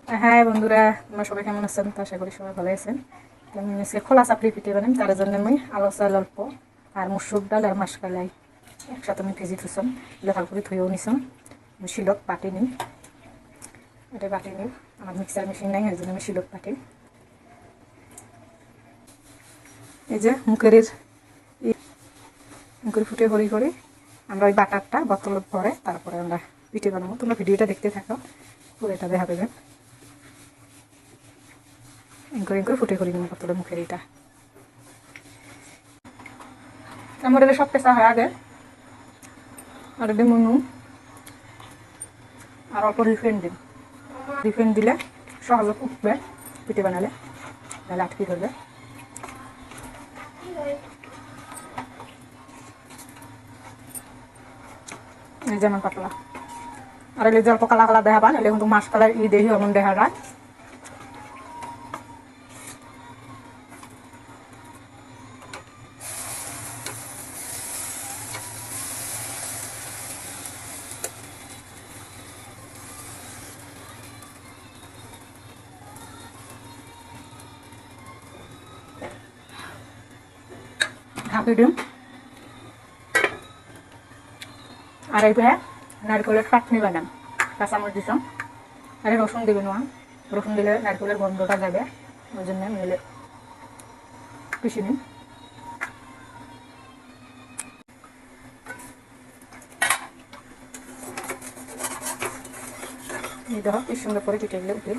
হ্যাঁ বন্ধুরা, তোমরা সবাই কেমন আছেন? তো আশা করি সবাই ভালো আছেন। তো আমি আজকে খোলা চাপড়ি পিঠে বানাই, তার জন্য আমি আলো চাল অল্প আর মুসুর ডাল আর মাসকালাই একসাথে আমি ভেজে থুইছাম, ভালো করে ধুয়েও নিছাম। শিলত পাটি নিই, এটা বাটি নিই। আমার মিক্সার মেশিন নাই, এর জন্য আমি শিলত পাটি। এই যে মুখের ফুটে হরি করে আমরা ওই বাটারটা বোতল ভরে তারপরে আমরা পিঠে বানাবো। তোমরা ভিডিওটা দেখতে থাকো, পুরোটা দেখা দেবেন। করে ফুটে করি নিন বোতলের মুখের এটা। আমার এটা সব পেশা হয় আগে, আর দিন নুন আর অল্প রিফাইন দিন। রিফাইন দিলে সহজে উঠবে পিঠে বানালে, নাহলে আটকে ধরবে। এই যেমন পাতলা, আর এলে যে অল্প কালা কালা দেখা পান, এলে কিন্তু মাছ কালার দেহি এমন দেখা যায়। ঢাকি দিন। আর এই নারকেলের চাটনি বানান, কাঁচামরিচ দিতাম। আর রসুন দিবেন না, রসুন দিলে নারকেলের গন্ধটা যাবে, ওই জন্য মিলে পিষে নিন। এই দেখো কি সুন্দর করে পিঠে গেলে উঠে।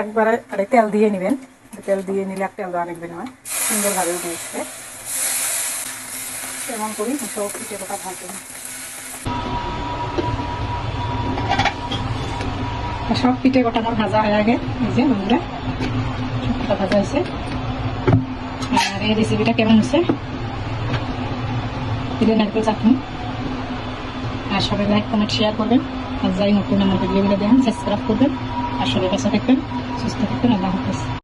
একবারে আরে তেল দিয়ে নেবেন, তেল দিয়ে নিলে তেল দেওয়া লাগবে না, সুন্দরভাবে উঠে আসবে। এমন করি সব পিঠে কোটা ভাজবেন। সব পিঠে কোটা আমার ভাজা হয়ে আগে, এই যে বন্ধুরা সবটা ভাজা হয়েছে। আর এই রেসিপিটা কেমন হচ্ছে, পিঠে নারকেল চাটনি। আর সবাই লাইক কমেন্ট শেয়ার করবেন, আর যাই নতুন আমার ভিডিওগুলো দেখেন সাবস্ক্রাইব করবেন। আর সবাই কাছে থাকবেন, সুস্থ থাকবেন। আল্লাহ হাফেজ।